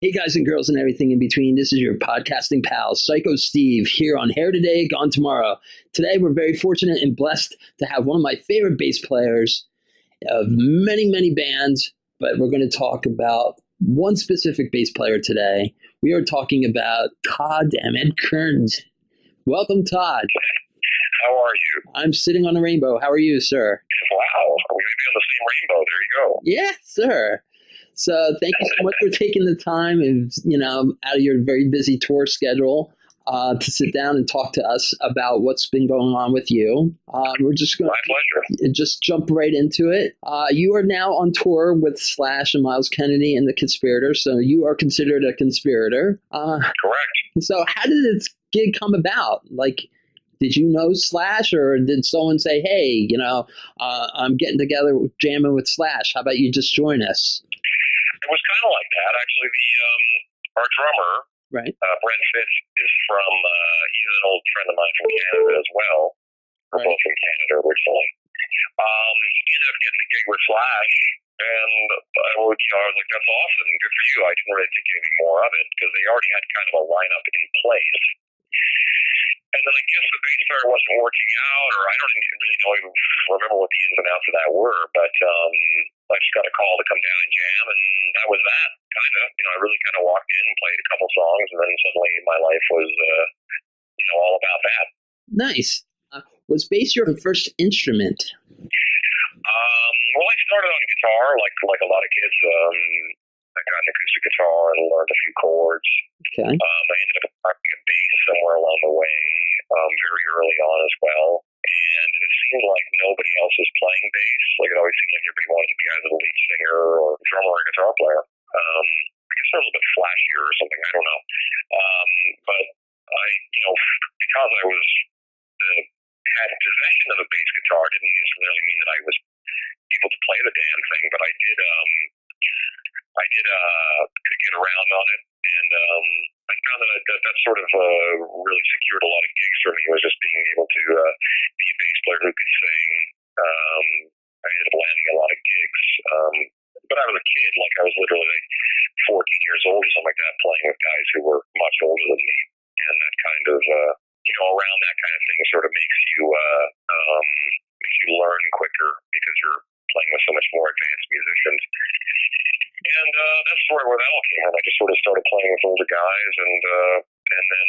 Hey guys and girls and everything in between, this is your podcasting pal, Psycho Steve, here on Hair Today, Gone Tomorrow. Today we're very fortunate and blessed to have one of my favorite bass players of many, many bands, but we're going to talk about one specific bass player today. We are talking about Todd Dammit Kerns. Welcome, Todd. How are you? I'm sitting on a rainbow. How are you, sir? Wow, we may be on the same rainbow. There you go. Yeah, sir. So thank you so much for taking the time and, out of your very busy tour schedule to sit down and talk to us about what's been going on with you. We're just going to just jump right into it. You are now on tour with Slash and Myles Kennedy and the Conspirators, so you are considered a conspirator. Correct. So how did this gig come about? Did you know Slash, or did someone say, hey, I'm getting together jamming with Slash. How about you just join us? It was kind of like that. Actually, our drummer, right, Brent Fitz, is from, he's an old friend of mine from Canada as well. We're both from Canada originally. He ended up getting the gig with Slash, and I was like, that's awesome, good for you. I didn't really think anything more of it, because they already had kind of a lineup in place. And then I guess the bass player wasn't working out, or I don't really remember what the ins and outs of that were, but I just got a call to come down and jam, and that was that, kind of. I really kind of walked in and played a couple songs, and then suddenly my life was, all about that. Nice. Was bass your first instrument? Well, I started on guitar, like a lot of kids. I got an acoustic guitar and learned a few chords. Okay. I ended up acquiring a bass somewhere along the way, very early on as well. And it seemed like nobody else was playing bass. It always seemed like everybody wanted to be either the lead singer or drummer or guitar player. I guess they're a little bit flashier or something. I don't know. But I, because I was had possession of a bass guitar, didn't necessarily mean that I was able to play the damn thing. But I did could get around on it, and I found that sort of really secured a lot of gigs for me, was just being able to be a bass player who could sing. I ended up landing a lot of gigs, but I was a kid, I was literally 14 years old or something like that, playing with guys who were much older than me, and that kind of around that kind of thing sort of makes you learn quicker, because you're playing with so much more advanced musicians. And that's sort of where that all came from. I just sort of started playing with older guys, and then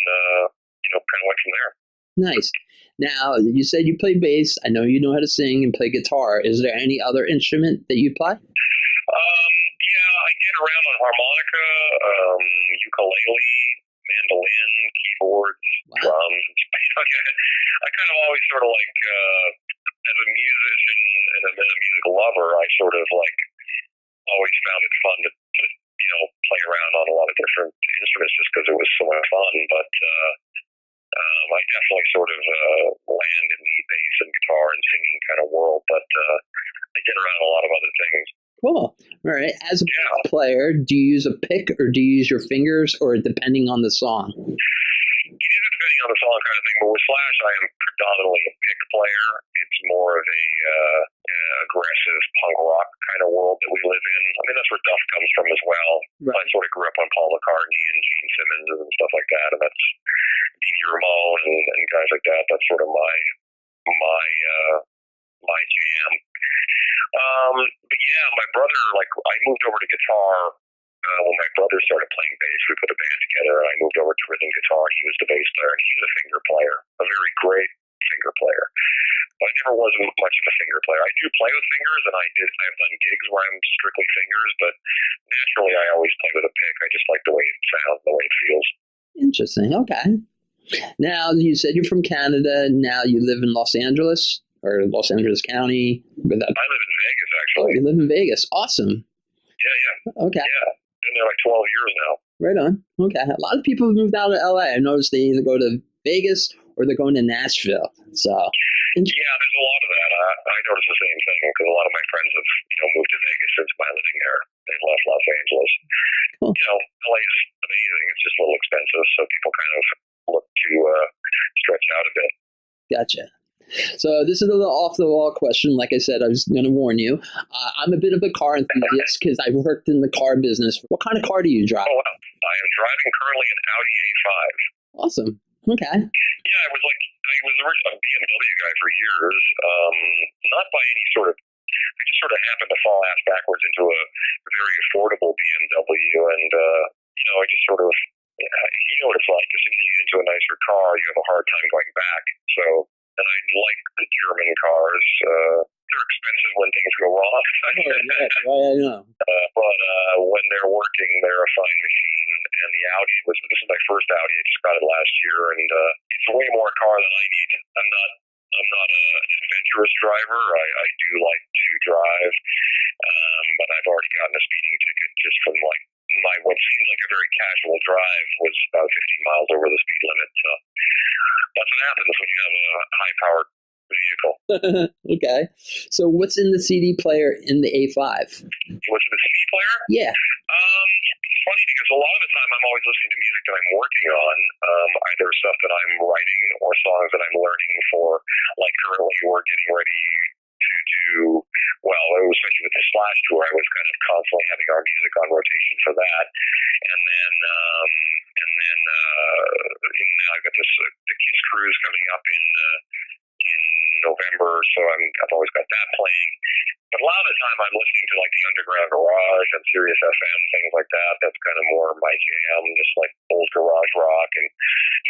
kind of went from there. Nice. Now, you said you play bass. I know you know how to sing and play guitar. Is there any other instrument that you play? Yeah, I get around on harmonica, ukulele, mandolin, keyboards, drums. I kind of always sort of as a musician and a music lover, I sort of always found it fun to play around on a lot of different instruments, just because it was so much fun. But I definitely sort of land in the bass and guitar and singing kind of world, but I get around a lot of other things. Cool. All right. As a player, do you use a pick, or do you use your fingers, or depending on the song? It is depending on the song kind of thing, but with Slash, I am predominantly a pick player. It's more of a aggressive punk rock kind of world that we live in. I mean, that's where Duff comes from as well. Right. I sort of grew up on Paul McCartney and Gene Simmons and stuff like that, and that's Stevie Ramone and guys like that. That's sort of my jam. But yeah, my brother, I moved over to guitar when my brother started playing bass. We put a band together, and I moved over to rhythm guitar, and he was the bass player, and he's a finger player, a very great finger player. But I never was much of a finger player. I do play with fingers, and I've done gigs where I'm strictly fingers, but naturally I always play with a pick. I just like the way it sounds, the way it feels. Interesting. Okay. Now, you said you're from Canada. Now you live in Los Angeles, or Los Angeles County. I live in Vegas, actually. Oh, you live in Vegas. Awesome. Yeah. Okay. Yeah. Been there 12 years now. Right on. Okay. A lot of people have moved out of LA. I noticed they either go to Vegas or they're going to Nashville. So. Yeah, there's a lot of that. I noticed the same thing, because a lot of my friends have moved to Vegas since my living there. They left Los Angeles. Cool. LA's amazing. It's just a little expensive, so people kind of look to stretch out a bit. Gotcha. So this is a little off-the-wall question. Like I said, I was going to warn you. I'm a bit of a car enthusiast because I've worked in the car business. What kind of car do you drive? Oh, wow. I am driving currently an Audi A5. Awesome. Okay. Yeah, I was a BMW guy for years, not by any sort of, I just sort of happened to fall ass backwards into a very affordable BMW, and, I just sort of, you know what it's like, as soon as you get into a nicer car, you have a hard time going back, so, and I like the German cars, they're expensive when things go wrong. Yes, I know. But when they're working, they're a fine machine. And the Audi this is my first Audi. I just got it last year, and it's way more car than I need. I'm not an adventurous driver. I do like to drive, but I've already gotten a speeding ticket just from like what seemed like a very casual drive was about 15 miles over the speed limit. So that's what happens when you have a high-powered vehicle. Okay. So what's in the CD player in the A5? What's in the CD player? Yeah. It's funny because a lot of the time I'm always listening to music that I'm working on, either stuff that I'm writing or songs that I'm learning for. Like currently we're getting ready to do, well, especially with the Slash tour, I was kind of constantly having our music on rotation for that. And then now I've got the Kiss Cruise coming up in November, so I've always got that playing. But a lot of the time I'm listening to like the Underground Garage and Sirius FM, things like that. That's kind of more my jam, just like old garage rock and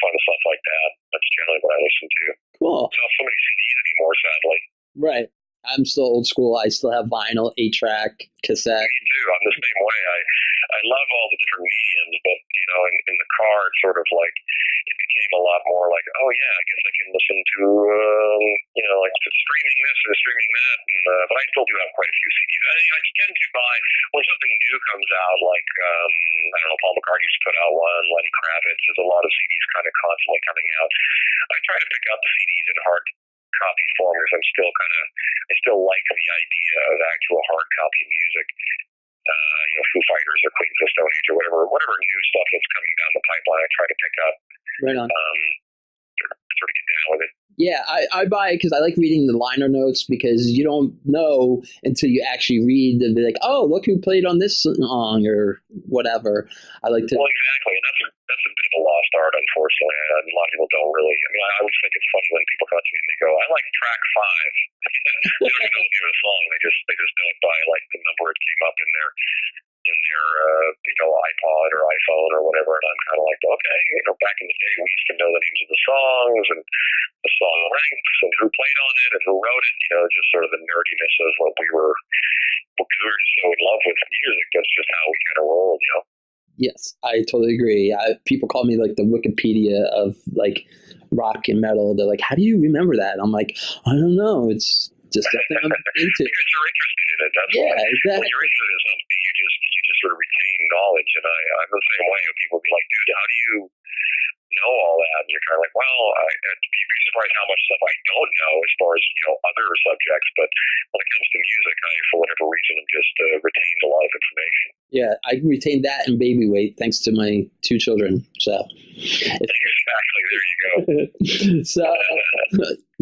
fun stuff like that. That's generally what I listen to. Cool. I don't have so many CDs anymore, sadly. Right. I'm still old school. I still have vinyl, 8-track, cassette. Me too. I'm the same way. I love all the different mediums, but in the car, it's sort of like it became a lot more like, oh yeah, I guess I can listen to like streaming this or streaming that, and, but I still do have quite a few CDs. I tend to buy when something new comes out, like I don't know, Paul McCartney just put out one, Lenny Kravitz. There's a lot of CDs kind of constantly coming out. I try to pick up the CDs in hard copy form because I still like the idea of actual hard copy music. Foo Fighters or Queens of the Stone Age or whatever new stuff that's coming down the pipeline, I try to pick up. Right on. Sort of get down with it. Yeah, I buy it because I like reading the liner notes because you don't know until you actually read and be like, oh, look who played on this song or whatever. I like to. Well, exactly, and that's a bit of a lost art, unfortunately. A lot of people don't really. I mean, I always think it's funny when people come to me and they go, "I like track 5." They don't even know the name of the song. They just know it by like the number it came up in their iPod or iPhone or whatever, and I'm kind of like, okay, back in the day we used to know the names of the songs and the song lengths and who played on it and who wrote it, just sort of the nerdiness of what because we were just so in love with music. That's just how we kind of rolled, Yes, I totally agree. People call me like the Wikipedia of like rock and metal. They're like, how do you remember that? I'm like, I don't know. It's just something I'm into. Because you're interested in it. That's yeah, why. exactly. When you're interested in something, you just sort of retain knowledge. And I'm the same way. People be like, dude, how do you know all that? And you're kind of like, well, I'd be surprised how much stuff I don't know as far as other subjects. But when it comes to music, I, for whatever reason, have just retained a lot of information. Yeah, I retained that and baby weight thanks to my 2 children. So exactly, there you go. So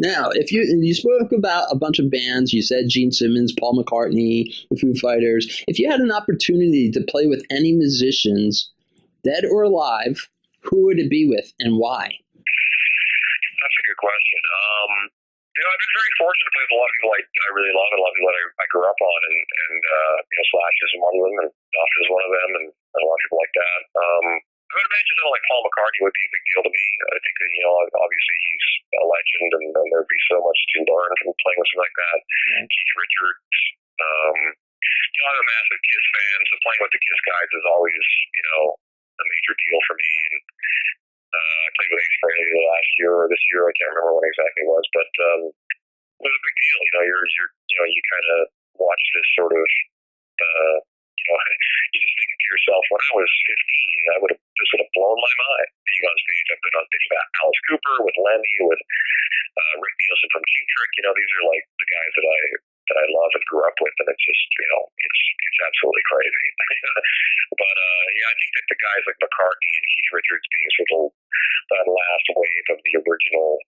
now, if you spoke about a bunch of bands, you said Gene Simmons, Paul McCartney, the Foo Fighters. If you had an opportunity to play with any musicians, dead or alive, who would it be with and why? That's a good question. I've been very fortunate to play with a lot of people I really love and a lot of people that I grew up on, and Slash is one of them, and Duff is one of them, and a lot of people like that. I would imagine someone like Paul McCartney would be a big deal to me. I think that, obviously he's a legend, and there'd be so much to learn from playing with something like that. Mm-hmm. Keith Richards. I'm a massive Kiss fan, so playing with the Kiss guys is always, a major deal for me. And I played with Ace Frehley last year or this year. I can't remember when exactly it was, but it was a big deal. You kind of watch this sort of, you just think to yourself, when I was 15, this would have blown my mind being on stage. I've been on stage with Alice Cooper, with Lemmy, with Rick Nielsen from King Trick. These are like the guys that I love and grew up with, and it's just, it's absolutely crazy. But I think that the guys like McCartney and Keith Richards being sort of that last wave of the original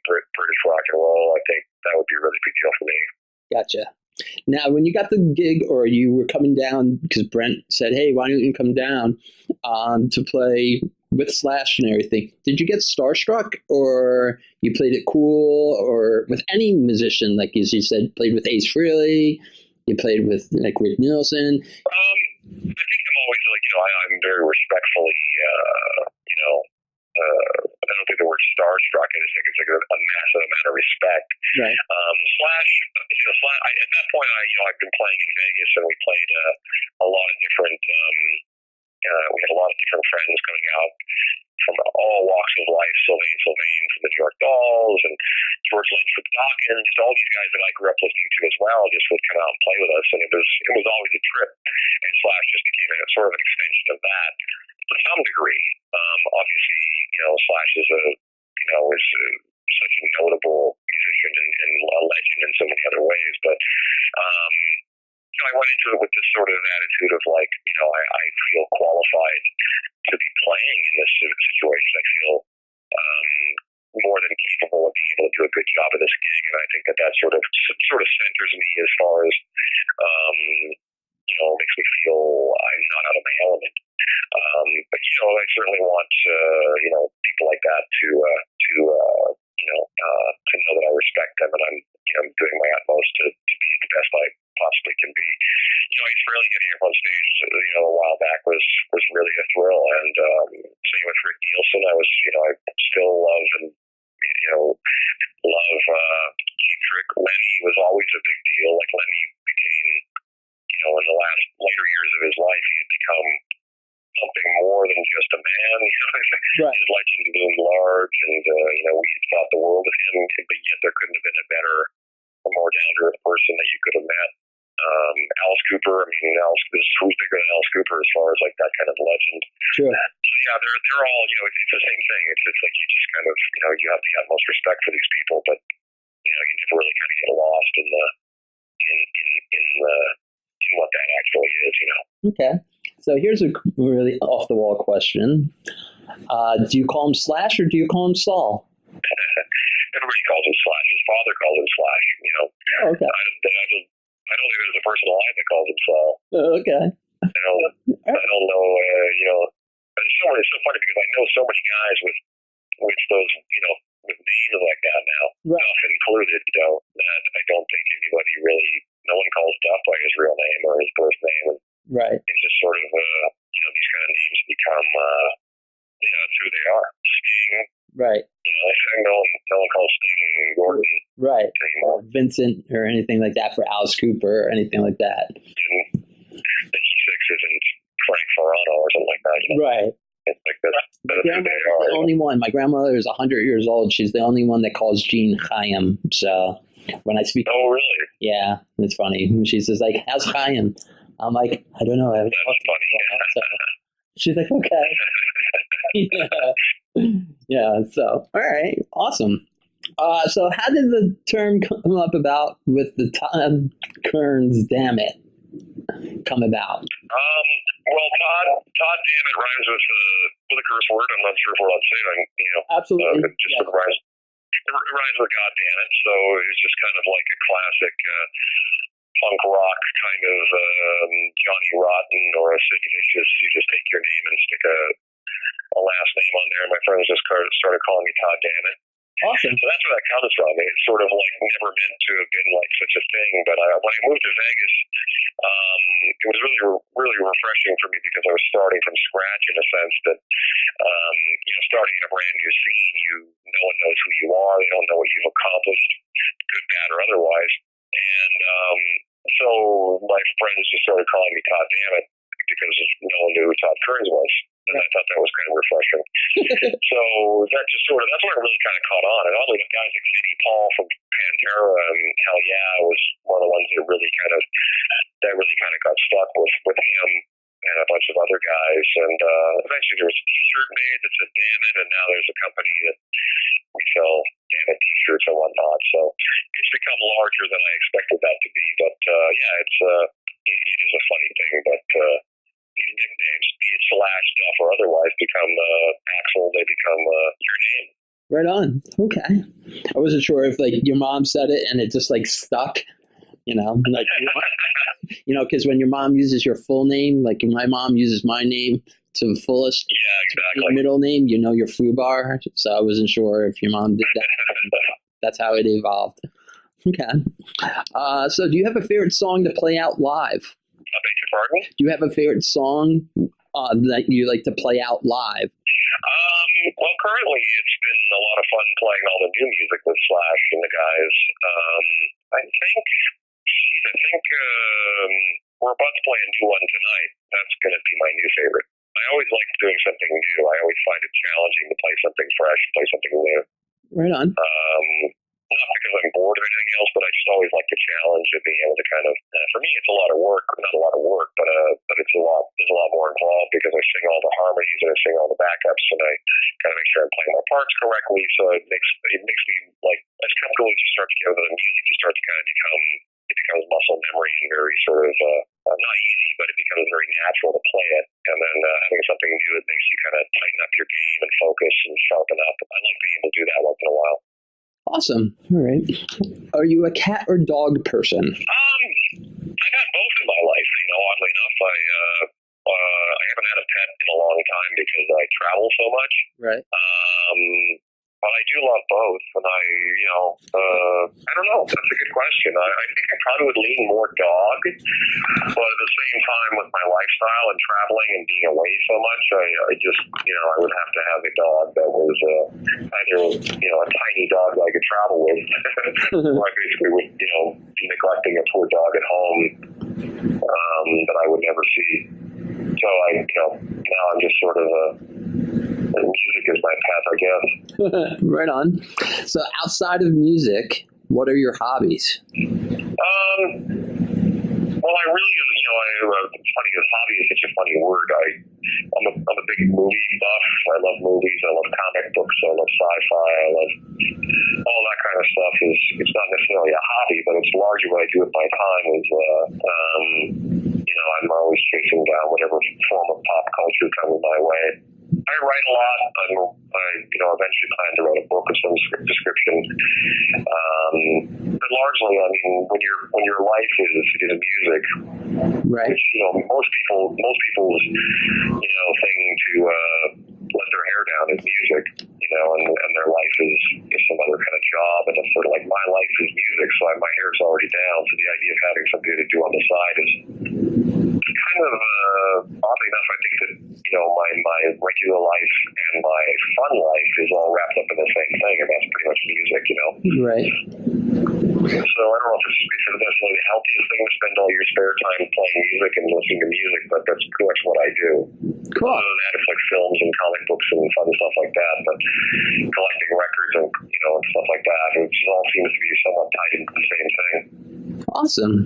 British rock and roll, I think that would be a really big deal for me. Gotcha. Now, when you got the gig, or you were coming down, because Brent said, "Hey, why don't you come down to play with Slash and everything?" Did you get starstruck, or you played it cool, or with any musician, like as you said, played with Ace Frehley, you played with like Rick Nielsen? I think I'm always like, I'm very respectfully, I don't think the word starstruck. I just think it's like a massive amount of respect. Right. Slash, Slash. At that point, I've been playing in Vegas, and we played a lot of different. We had a lot of different friends coming out from all walks of life. Sylvain from the New York Dolls, and George Lynch from Dawkins. Just all these guys that I grew up listening to as well, just would come out and play with us, and it was always a trip. And Slash just became a sort of an extension of that to some degree. Obviously, Slash is such a notable musician and a legend in so many other ways. But I went into it with this sort of attitude of like, I feel qualified to be playing in this situation. I feel more than capable of being able to do a good job of this gig, and I think that sort of centers me as far as makes me feel I'm not out of my element. But I certainly want people like that to know that I respect them, and I'm doing my utmost to be the best I possibly can be. Ace Frehley getting up on stage, a while back was really a thrill, and same with Rick Nielsen. I still love and Cheap Trick. Lenny was always a big deal. Like Lenny became, in the last later years of his life, he had become something more than just a man. Right. His legend loomed large, and we thought the world of him, but yet there couldn't have been a better, a more down-to-earth person that you could have met. Alice Cooper. Who's bigger than Alice Cooper as far as like that kind of legend? Sure. So yeah, they're all, it's the same thing. It's like you just kind of, you have the utmost respect for these people, but you never really kind of get lost in what that actually is. Okay. So here's a really off the wall question. Do you call him Slash, or do you call him Saul? Everybody calls him Slash. His father calls him Slash. Oh, okay. I don't think there's a person alive that calls him Saul. Oh, okay. I don't know. But it's so funny because I know so many guys with those, with names like that now, right, Duff included, that I don't think anybody really, no one calls Duff by his real name or his birth name. And right. it's just sort of, these kind of names become, that's who they are. Sting. Right. No one calls Sting Gordon. Right. Anymore. Or Vincent or anything like that for Alice Cooper or anything like that. And Nikki Sixx isn't Frank Ferrano or something like that. Right. It's like that's My grandmother's the only one. My grandmother is 100 years old. She's the only one that calls Gene Chaim. So when I speak... Oh, really? Yeah, it's funny. She says, like, how's Chaim? I'm like, I don't know. That's funny. So she's like, okay. Yeah, so, all right, awesome. So how did the term come up about with the Todd Kerns Dammit come about? Well, Todd Dammit rhymes with a curse word. I'm not sure if we're allowed to say it. Absolutely. It just sort of rhymes with God damn it. So it's just kind of like a classic punk rock kind of Johnny Rotten or a Sid Vicious. You just take your name and stick a last name on there. And my friends just started calling me Todd Dammit. Awesome. So that's where that comes from. It's sort of like never meant to have been like such a thing. But when I moved to Vegas, it was really, really refreshing for me because I was starting from scratch in a sense that, starting in a brand new scene, no one knows who you are. They don't know what you've accomplished, good, bad, or otherwise. And so my friends just started calling me Todd Dammit because no one knew who Todd Kerns was. And I thought that was kind of refreshing. So that's where it really kind of caught on. And oddly enough, guys like Vinnie Paul from Pantera and Hell Yeah was one of the ones that really kind of got stuck with him and a bunch of other guys. And eventually there was a T-shirt made that said Damn It, and now there's a company that we sell Damn It T-shirts and whatnot. So it's become larger than I expected that to be. But it is a funny thing. But these nicknames, be it Slash, Duff, or otherwise, become Axel. They become your name. Right on. Okay. I wasn't sure if like your mom said it and it just like stuck, Like, because when your mom uses your full name, like my mom uses my name to the fullest. Yeah, exactly. Your middle name, your FUBAR. So I wasn't sure if your mom did that. That's how it evolved. Okay. So do you have a favorite song to play out live? I beg your pardon? Do you have a favorite song that you like to play out live? Well, currently it's been a lot of fun playing all the new music with Slash and the guys. I think we're about to play a new one tonight. That's going to be my new favorite. I always like doing something new. I always find it challenging to play something fresh, play something new. Right on. Not because I'm bored of anything else, but I just always like the challenge of being able to kind of. For me, it's a lot of work. Not a lot of work, but it's a lot. There's a lot more involved because I sing all the harmonies and I sing all the backups, and I kind of make sure I'm playing my parts correctly. So it makes me like as comfortable as you start to get with the music, you start to kind of becomes muscle memory and very sort of not easy, but it becomes very natural to play it. And then having something new, it makes you kind of tighten up your game and focus and sharpen up. I like being able to do that once in a while. Awesome. All right. Are you a cat or dog person? I've had both in my life. Oddly enough, I haven't had a pet in a long time because I travel so much. Right. But I do love both, and I don't know. That's a good question. I think I probably would lean more dog, but at the same time, with my lifestyle and traveling and being away so much, I just, I would have to have a dog that was either, a tiny dog that I could travel with, or I basically would, be neglecting a poor dog at home that I would never see. So now I'm just sort of music is my path, I guess. Right on. So outside of music, what are your hobbies? Well, I really, it's funny because hobby is such a funny word. I'm a big movie buff. I love movies. I love comic books. I love sci-fi. I love all that kind of stuff. It's not necessarily a hobby, but it's largely what I do with my time. I'm always chasing down whatever form of pop culture comes my way. I write a lot. I eventually plan to write a book of some description. But largely, when your life is music, right? Which most people's thing to let their hair down is music. And their life is some other kind of job, and it's sort of like my life is music, so my hair's already down. So the idea of having something to do on the side is kind of oddly enough, I think that my regular life and my fun life is all wrapped up in the same thing, and that's pretty much music, Right. So I don't know if it's necessarily the healthiest thing to spend all your spare time playing music and listening to music, but that's pretty much what I do. Cool. Other than that, it's like films and comic books and fun stuff like that, but collecting records and and stuff like that, it all seems to be somewhat tied into the same thing. Awesome.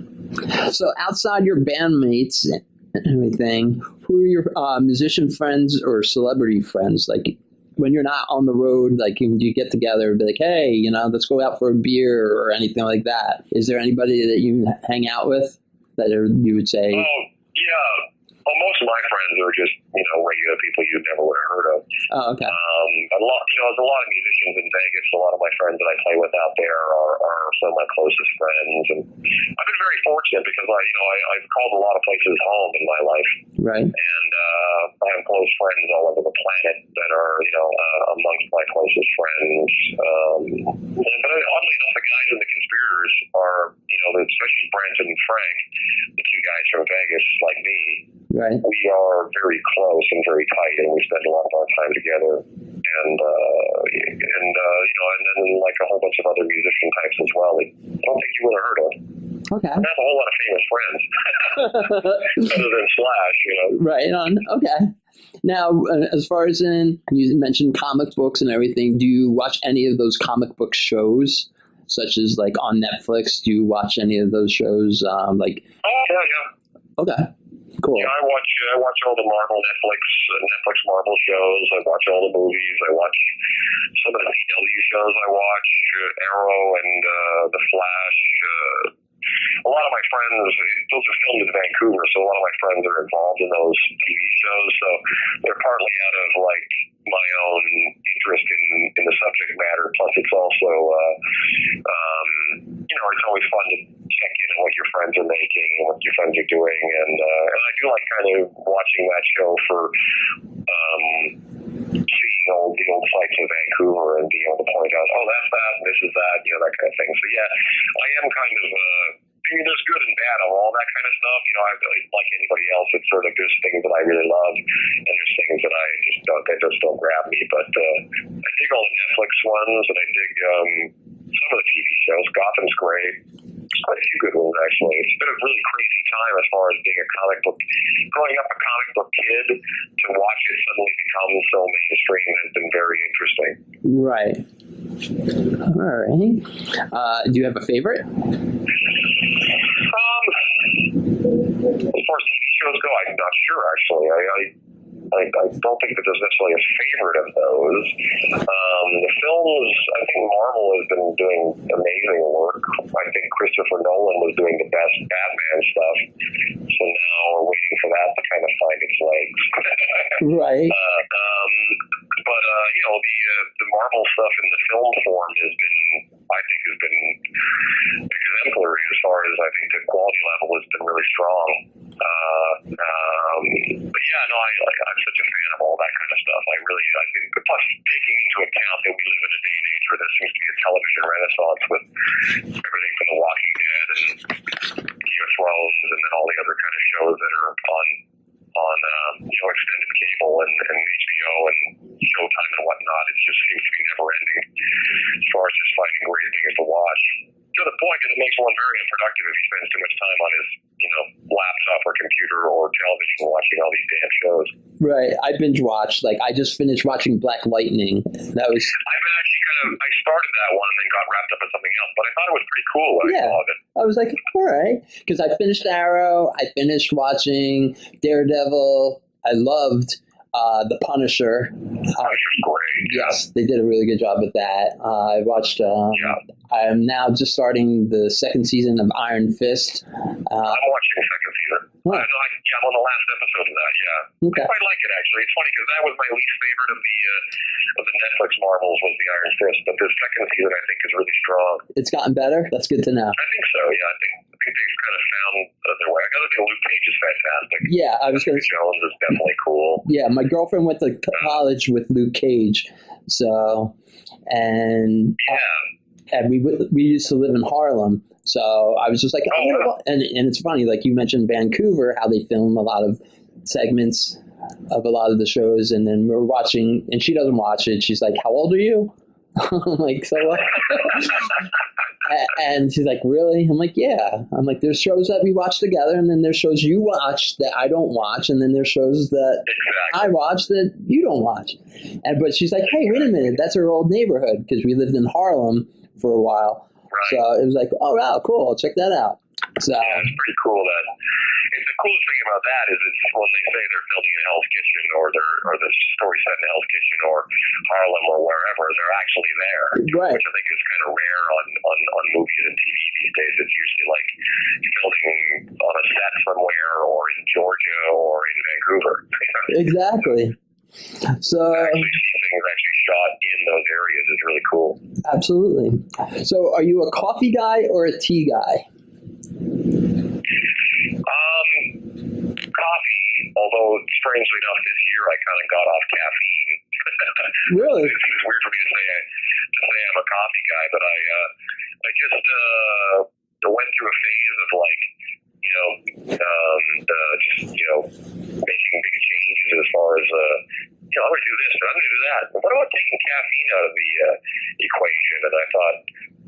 So outside your bandmates and everything, who are your musician friends or celebrity friends? Like when you're not on the road, like do you get together and be like, hey, let's go out for a beer or anything like that? Is there anybody that you hang out with that you would say? Oh, yeah. Well, most of my friends are just, regular people you never would have heard of. Oh, okay. There's a lot of musicians in Vegas. A lot of my friends that I play with out there are some of my closest friends. And I've been very fortunate because I've called a lot of places home in my life. Right. And I have close friends all over the planet that are, amongst my closest friends. But oddly enough, the guys in the Conspirators are, especially Brent and Frank, the two guys from Vegas, like me. Right. We are very close and very tight, and we spend a lot of our time together. And then like a whole bunch of other musician types as well. I don't think you would have heard of. Okay. I have a whole lot of famous friends, other than Slash, Right on. Okay. Now, as far as you mentioned comic books and everything, do you watch any of those comic book shows, such as like on Netflix? Do you watch any of those shows? Oh, yeah. Okay. Cool. Yeah, I watch all the Netflix Marvel shows. I watch all the movies. I watch some of the CW shows. I watch Arrow and The Flash. A lot of my friends, those are filmed in Vancouver, so a lot of my friends are involved in those TV shows. So they're partly out of like my own interest in the subject matter. Plus, it's also it's always fun to check in on what your friends are making and what your friends are doing, and I do like kind of watching that show for seeing the old sites in Vancouver and being able to point out, oh, that's that, and this is that, that kind of thing. So yeah, I am kind of. There's good and bad of all that kind of stuff. I like anybody else. It's sort of there's things that I really love, and there's things that I just don't grab me. But I dig all the Netflix ones, and I dig some of the TV shows. Gotham's great. Quite a few good ones, actually. It's been a really crazy time as far as being a comic book, growing up a comic book kid, to watch it suddenly become so mainstream has been very interesting. Right. All right. Do you have a favorite? As far as TV shows go, I'm not sure, actually. I don't think that there's necessarily a favorite of those. The films, I think Marvel has been doing amazing work. I think Christopher Nolan was doing the best Batman stuff. So now we're waiting for that to kind of find its legs. Right. But the Marvel stuff in the film form has been exemplary as far as I think the quality level has been really strong. But yeah, no, I'm such a fan of all that kind of stuff. I think, plus taking into account that we live in a day and age where there seems to be a television renaissance with everything from The Walking Dead and Game of Thrones and then all the other kind of shows that are on extended cable and HBO and Showtime and whatnot. It just seems to be never ending as far as just finding great things to watch. To the point that it makes one very unproductive if he spends too much time on his, laptop or computer or television watching all these damn shows. Right. I binge watched. I just finished watching Black Lightning. That was. I've been actually I started that one and then got wrapped up in something else, but I thought it was pretty cool when I saw it. I was like, all right, because I finished Arrow. I finished watching Daredevil. I loved The Punisher. Punisher's great. Yes, they did a really good job with that. I watched. I am now just starting the second season of Iron Fist. I'm watching the second season. Huh. I'm on the last episode of that. Yeah, okay. I quite like it actually. It's funny because that was my least favorite of the Netflix Marvels was the Iron Fist, but the second season I think is really strong. It's gotten better. That's good to know. I think so. Yeah, I think they've kind of found their way. I gotta think Luke Cage is fantastic. Yeah, I was going to. Jones is definitely cool. Yeah, my girlfriend went to college with Luke Cage, so and we used to live in Harlem. So I was just like, and it's funny, like you mentioned Vancouver, how they film a lot of segments of a lot of the shows, and then we're watching, and she doesn't watch it. She's like, "How old are you?" I'm like, "So what?" And she's like, "Really?" I'm like, "Yeah." I'm like, "There's shows that we watch together, and then there's shows you watch that I don't watch, and then there's shows that I watch that you don't watch." But she's like, "Hey, wait a minute, that's our old neighborhood," because we lived in Harlem for a while. Right. So it was like, oh, wow, cool. I'll check that out. So, yeah, it's pretty cool. The coolest thing about that is it's when they say they're filming in Hell's Kitchen or the story set in Hell's Kitchen or Harlem or wherever, they're actually there. Right. Which I think is kind of rare on movies and TV these days. It's usually like filming on a set somewhere or in Georgia or in Vancouver. Exactly. So actually see things actually shot in those areas is really cool. Absolutely. So are you a coffee guy or a tea guy? Coffee, although strangely enough this year I kind of got off caffeine. Really? It seems weird for me to say I'm a coffee guy, but I just went through a phase of making big changes as far as I'm going to do this, but I'm going to do that. What about taking caffeine out of the equation? And I thought,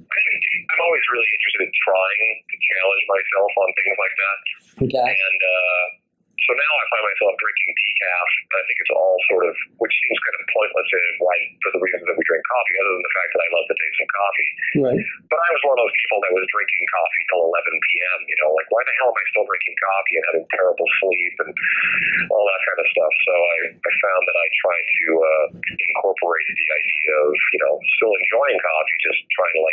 I'm always really interested in trying to challenge myself on things like that. Okay. And so now I find myself drinking decaf. I think it's all sort of, which seems kind of pointless for the reasons that we drink coffee, other than the fact that I love to take some coffee. Right. But I was one of those people that was drinking coffee till 11 p.m., why the hell am I still drinking coffee and having terrible sleep and all that kind of stuff? So I found that I tried to incorporate the idea of, still enjoying coffee, just trying to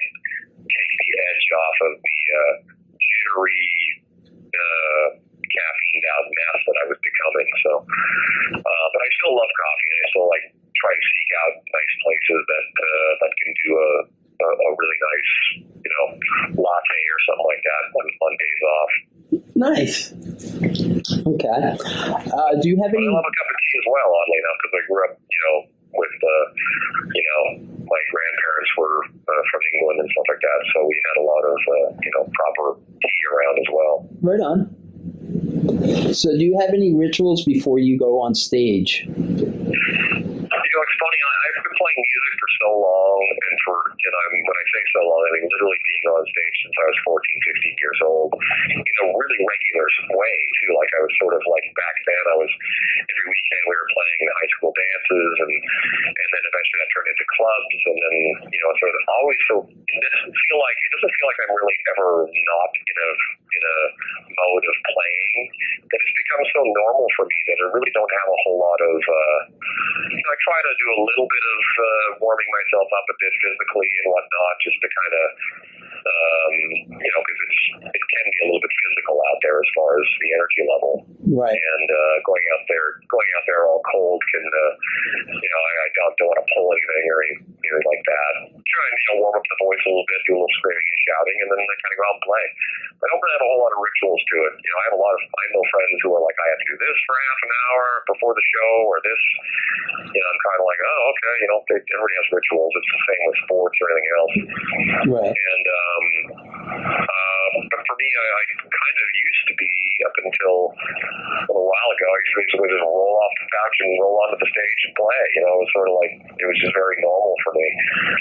take the edge off of the jittery, caffeined out mess that I was becoming. So, but I still love coffee, and I still try to seek out nice places that can do a really nice, latte Nice. Okay. Do you have any? I love a cup of tea as well, oddly enough, because I grew up, with my grandparents were from England and stuff like that, so we had a lot of proper tea around as well. Right on. So, do you have any rituals before you go on stage? It's funny. I've been playing music for so long, and when I say so long, I mean literally being on stage since I was 14, 15 years old, in a really regular way, too. Like, I was sort of like, back then, every weekend we were playing high school dances, and then eventually that turned into clubs, and then, sort of always, so it doesn't feel like I'm really ever not in a mode of playing, that it's become so normal for me that I really don't have a whole lot of, I try to do a little bit of warming myself up a bit physically and whatnot, just to kind of, because it can be a little bit physical out there as far as the energy level. Right. And going out there all cold can, I don't want to pull anything or anything like that. Try and warm up the voice a little bit, do a little screaming and shouting, and then I kind of go out and play. I don't really have a whole lot of rituals to it. I know friends who are like, I have to do this for half an hour before the show, or this. I'm kind of like, oh, okay. Everybody has rituals. It's the same with sports or anything else. Right. And but for me, I kind of used to be, up until a little while ago, I used to basically just roll off the couch and roll onto the stage and play. It was sort of like, it was just very normal for me.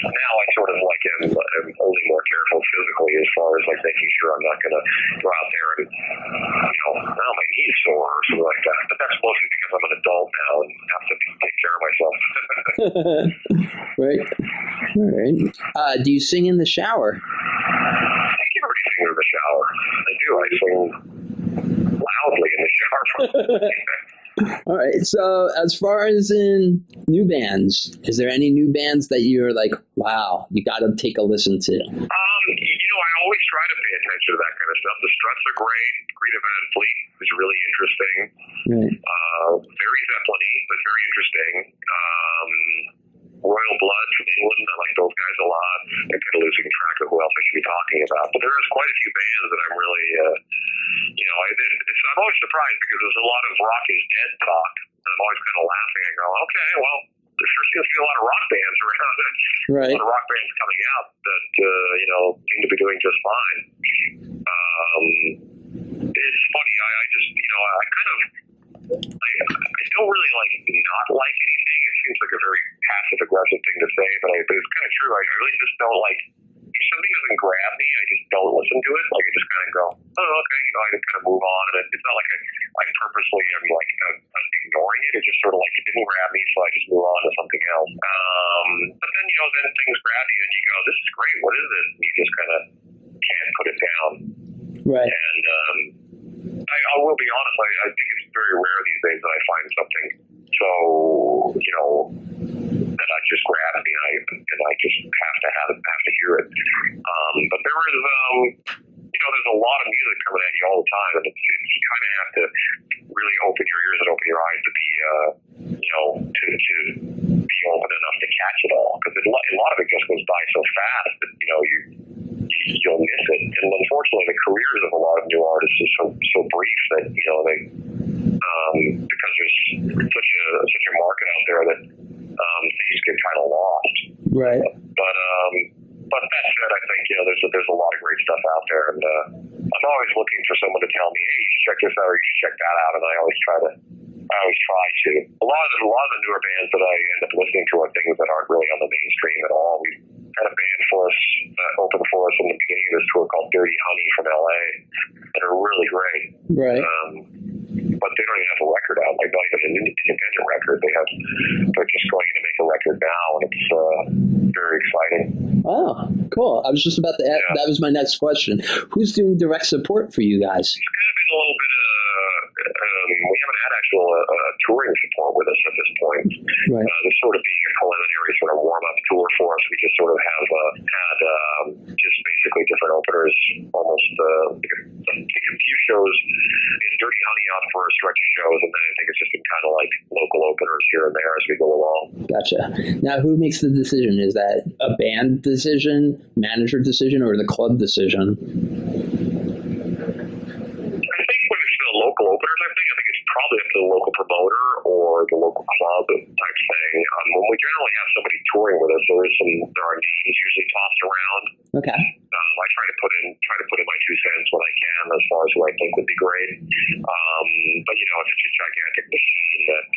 Now I sort of like am only more careful physically as far as like making sure I'm not going to go out there and, my knee's sore or something like that. But that's mostly because I'm an adult now and have to take care of myself. Right. All right. Do you sing in the shower? I think everybody sings in the shower. I do. I sing loudly in the shower. All right. So, as far as in new bands, is there any new bands that you're like, wow, you got to take a listen to? I always try to pay attention to that kind of stuff. The Struts are great. Greta Van Fleet is really interesting. Right. Very Zeppelin-y, but very interesting. Royal Blood from England, I like those guys a lot. I'm kind of losing track of who else I should be talking about. But there is quite a few bands that I'm really, I'm always surprised because there's a lot of rock is dead talk. And I'm always kind of laughing and going, okay, well, there sure seems to be a lot of rock bands around. Right. A lot of rock bands coming out that, seem to be doing just fine. It's funny. I don't really not like anything. It seems like a very passive aggressive thing to say, but it's kind of true. I really just don't like, if something doesn't grab me, I just don't listen to it. Like, I just kind of go, oh, okay, I just kind of move on. And it's not like I purposely am I'm ignoring it. It's just sort of like, it didn't grab me, so I just move on to something else. But then, then things grab you and you go, this is great. What is it? And you just kind of can't put it down. Right. And I will be honest, I think it's very rare these days that I find something so, that I just grabs me and I just have to hear it. But there is, there's a lot of music coming at you all the time, and you kind of have to really open your ears and open your eyes to be, to be open enough to catch it all, because a lot of it just goes by so fast that, you'll miss it. And unfortunately, the careers of a lot of new artists is so brief that, they, because there's such a market out there that things get kind of lost. Right. But that said, I think, there's a lot of great stuff out there, and I'm always looking for someone to tell me, hey, you should check this out or you should check that out, and I always try to. A lot of the newer bands that I end up listening to are things that aren't really on the mainstream at all. We had a band for us, open for us in the beginning of this tour called Dirty Honey from LA, that are really great. Right. But they don't even have a record out, like not even an independent record. They're just going to make a record now, and it's very exciting. Oh, cool. I was just about to ask, that was my next question. Who's doing direct support for you guys? It's kind of been a little bit we haven't had actual touring support with us at this point. Right. This sort of being a preliminary sort of warm-up tour for us, we just sort of have had just basically different openers, almost take a few shows in Dirty Honey out for a stretch of shows, and then I think it's just been kind of like local openers here and there as we go along. Gotcha. Now, who makes the decision? Is that a band decision, manager decision, or the club decision? I think when club type thing. When we generally have somebody touring with us, there are names usually tossed around. Okay. I try to put in my 2 cents when I can, as far as who I think would be great. But it's such a gigantic machine that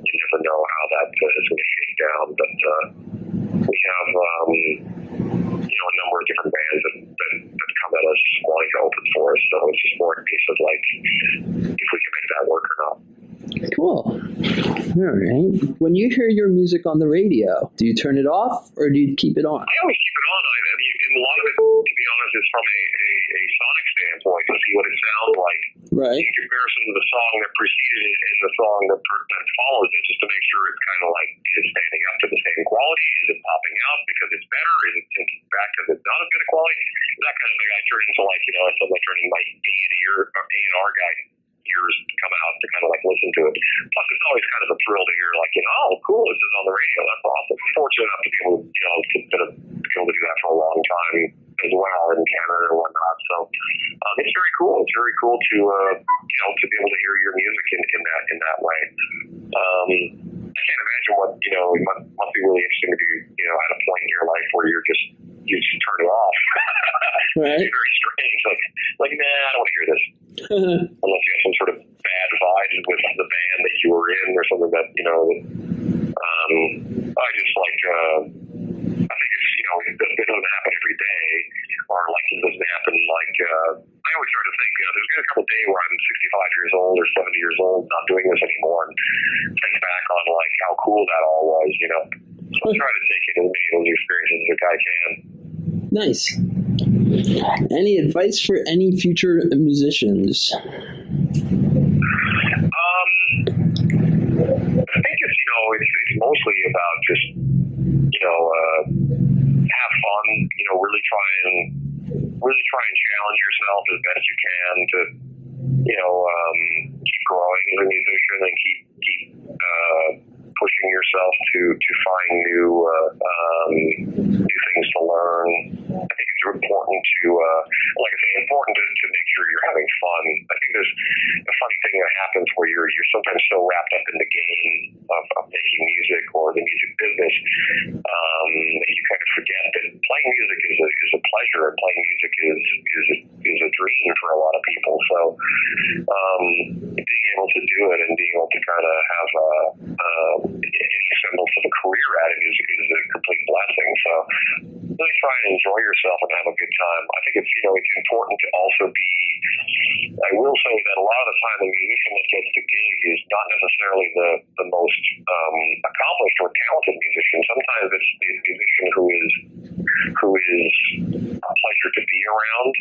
you never know how that is going to shake down. But we have a number of different bands that come at us wanting to open for us. So it's just more a case of like if we can make that work or not. Cool. All right. When you hear your music on the radio, do you turn it off or do you keep it on? I always keep it on. I mean, and a lot of it, to be honest, is from a sonic standpoint to see what it sounds like. Right. In comparison to the song that preceded it and the song that follows it, just to make sure it's kind of like, is it standing up to the same quality? Is it popping out because it's better? Is it sinking back because it's not as good a quality? That kind of thing. I turn into like, I said, like turning my A&R guy ears to come out to kind of like listen to it. Plus, it's always kind of a thrill to hear like, oh, cool, this is on the radio. That's awesome. Fortunate enough to be able to, be able to do that for a long time as well in Canada and whatnot. So it's very cool. It's very cool to to be able to hear your music in that way. I can't imagine what it must be really interesting to be at a point in your life where you just turn it off. Right. It's very strange. Like nah, I don't want to hear this. Unless you have some sort of bad vibes with the band that you were in or something that I just like I think it's it doesn't happen every day, or like it doesn't happen like I always try to think there's been a couple of days where I'm 65 years old or 70 years old not doing this anymore and think back on like how cool that all was. So I try to take in as many of those experiences as I can. Nice. Any advice for any future musicians? I think it's mostly about just have fun. Really try and challenge yourself as best you can to keep growing as a musician and keep pushing yourself to find new things to learn. I think it's important to, like I say, important to make sure you're having fun. I think there's a funny thing that happens where you're sometimes so wrapped up in the game of making music or the music business that you kind of forget that playing music is a pleasure, and playing music is a dream for a lot of people. So being able to do it and being able to kind of have any semblance of a career at it is a complete blessing. So really try and enjoy yourself and have a good time. I think it's important to also be, I will say that a lot of the time the musician that gets the gig is not necessarily the most accomplished or talented musician. Sometimes it's the musician who is a pleasure to be around,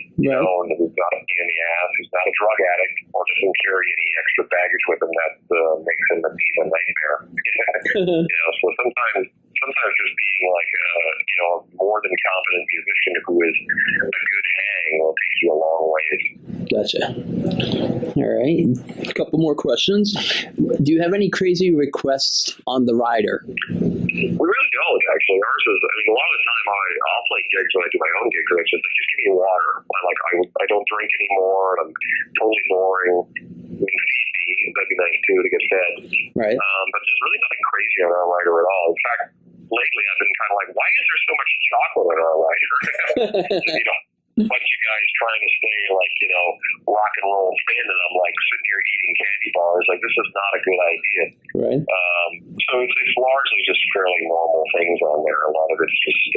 and who's not a pain in the ass, who's not a drug addict, or doesn't carry any extra baggage with him that makes him a nightmare. So sometimes just being like a more than competent musician who is a good hang will take you a long ways. Gotcha. All right. A couple more questions. Do you have any crazy requests on the rider? We really don't, actually. Ours is, a lot of the time I'll play gigs when I do my own gigs, and it's just like, just give me water. I don't drink anymore, and I'm totally boring. Feed me, that'd be nice too to get fed. Right. But there's really nothing crazy on our rider at all. In fact, lately I've been kind of like, why is there so much chocolate on our rider? Bunch of guys trying to stay rock and roll thin, and I'm like sitting here eating candy bars. Like, this is not a good idea. Right. So it's largely just fairly normal things on there. A lot of it's just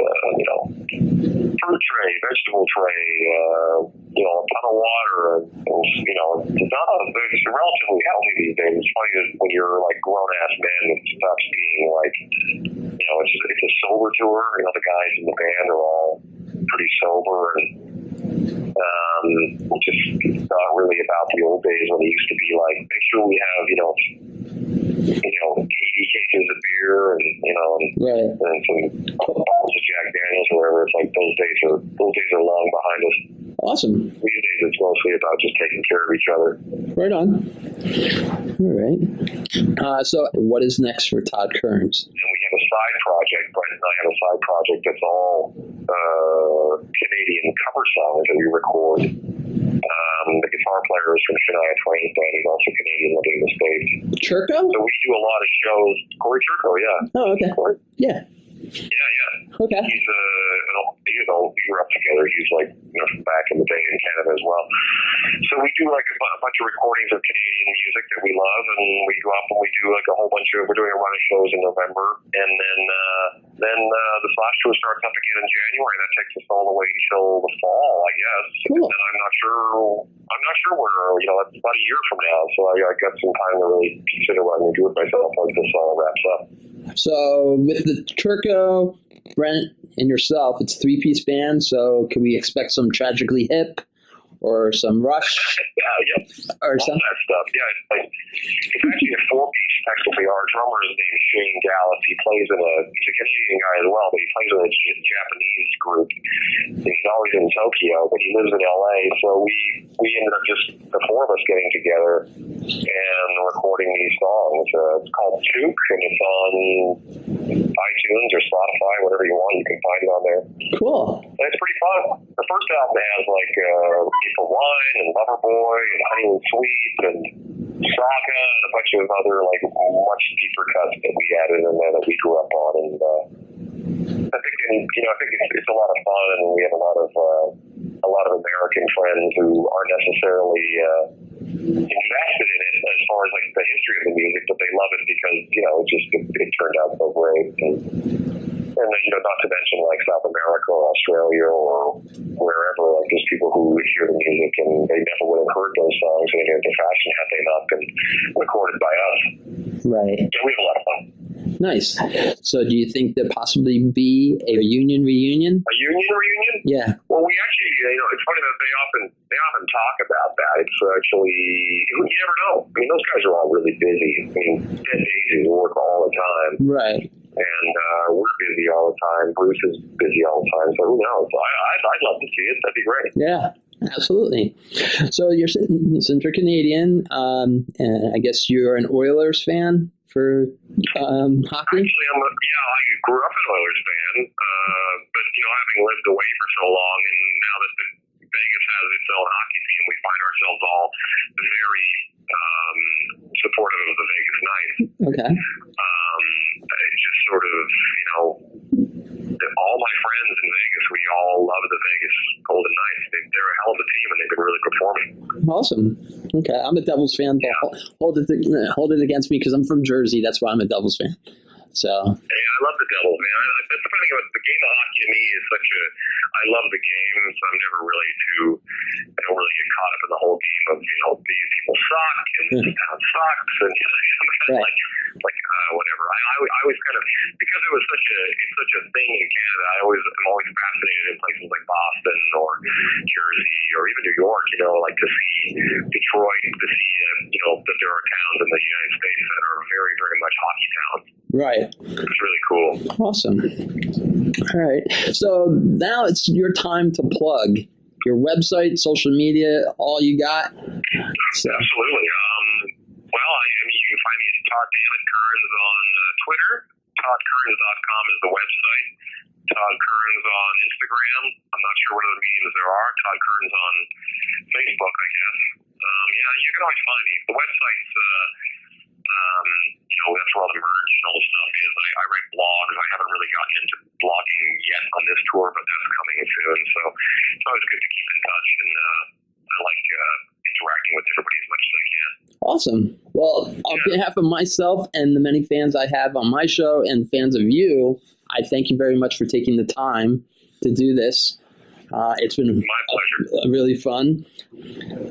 fruit tray, vegetable tray, a ton of water. It's relatively healthy these days. It's funny that when you're like grown ass men, it stops being like it's a sober tour. The guys in the band are all pretty sober, and just not really about the old days when it used to be like, make sure we have 80 cases of beer and and some bottles of Jack Daniels or whatever. It's like those days are long behind us. Awesome. These days it's mostly about just taking care of each other. Right on. All right. So what is next for Todd Kerns? And we have a side project. Brent and I have a side project that's all Canadian cover songs that we record. The guitar player is from Shania Twain's band. He's also Canadian, living in the States. Churko? So we do a lot of shows. Corey Churko, yeah. Oh, okay. Yeah. Yeah. Okay. We grew up together. He's like, from back in the day in Canada as well. So we do like a bunch of recordings of Canadian music that we love, and we go up and we do like a whole bunch of, we're doing a run of shows in November, and then the Slash tour starts up again in January. That takes us all the way till the fall, I guess. Cool. And I'm not sure where, that's about a year from now, so I got some time to really consider what I'm going to do with myself once this all wraps up. So with the Churko, Brent, and yourself, it's a 3-piece band, so can we expect some Tragically Hip or some Rush? Or all something? That stuff. Yeah, it's actually a 4-piece technically. Our drummer is named Shane Gallus. He's a Canadian guy as well, but he plays in a Japanese group. And he's always in Tokyo, but he lives in LA. So we ended up just the 4 of us getting together and recording these songs. It's called Took, and it's on iTunes or Spotify, whatever you want. You can find it on there. Cool. And it's pretty fun. The first album has like People Wine and Loverboy and Honeymoon Sweet and Saga and a bunch of other like much deeper cuts that we added in there that we grew up on. And I think it's a lot of fun, and we have a lot of American friends who aren't necessarily invested in it as far as like the history of the music, but they love it because it turned out so great. And then, not to mention like South America or Australia or wherever, like there's people who hear the music and they never would have heard those songs in any fashion had they not been recorded by us. Right. So we have a lot of fun. Nice. So do you think there'll possibly be a reunion? A union reunion? Yeah. Well, we actually, it's funny that they often talk about that. It's actually, you never know. I mean, those guys are all really busy. I mean, Ted Daisies work all the time. Right. And we're busy all the time. Bruce is busy all the time. So who knows? I'd love to see it. That'd be great. Yeah, absolutely. So since you're Canadian, and I guess you're an Oilers fan for hockey? Actually, I grew up an Oilers fan, but having lived away for so long, and now that Vegas has its own hockey team, we find ourselves all very supportive of the Vegas Knights. Okay. It's just sort of, all my friends in Vegas, we all love the Vegas Golden Knights. They're a hell of a team, and they've been really performing. Awesome. Okay, I'm a Devils fan. But hold it against me because I'm from Jersey. That's why I'm a Devils fan. So. Yeah, I love the Devils, man. That's the funny thing about the game of hockey to me is I love the game, so I'm never really I don't really get caught up in the whole game of, these people suck and this town sucks and whatever. I always kind of, because it's such a thing in Canada, I'm always fascinated in places like Boston or Jersey or even New York, like to see Detroit, to see, that there are towns in the United States that are very, very much hockey towns. Right. It's really cool. Awesome. All right. So now it's your time to plug your website, social media, all you got. So. Absolutely. You can find me at Todd Dammit Kerns on Twitter. ToddKerns.com is the website. Todd Kerns on Instagram. I'm not sure what other mediums there are. Todd Kerns on Facebook, I guess. You can always find me. The website's, that's where all the merch and all the stuff is. I write blogs. I haven't really gotten into blogging yet on this tour, but that's coming soon. So it's always good to keep in touch, and I like interacting with everybody as much as I can. Awesome. Well, on behalf of myself and the many fans I have on my show and fans of you, I thank you very much for taking the time to do this. It's been my pleasure. Really fun.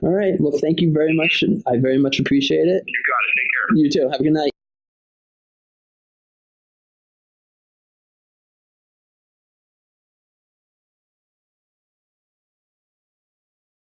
All right. Well, thank you very much. I very much appreciate it. You got it. Take care. You too. Have a good night.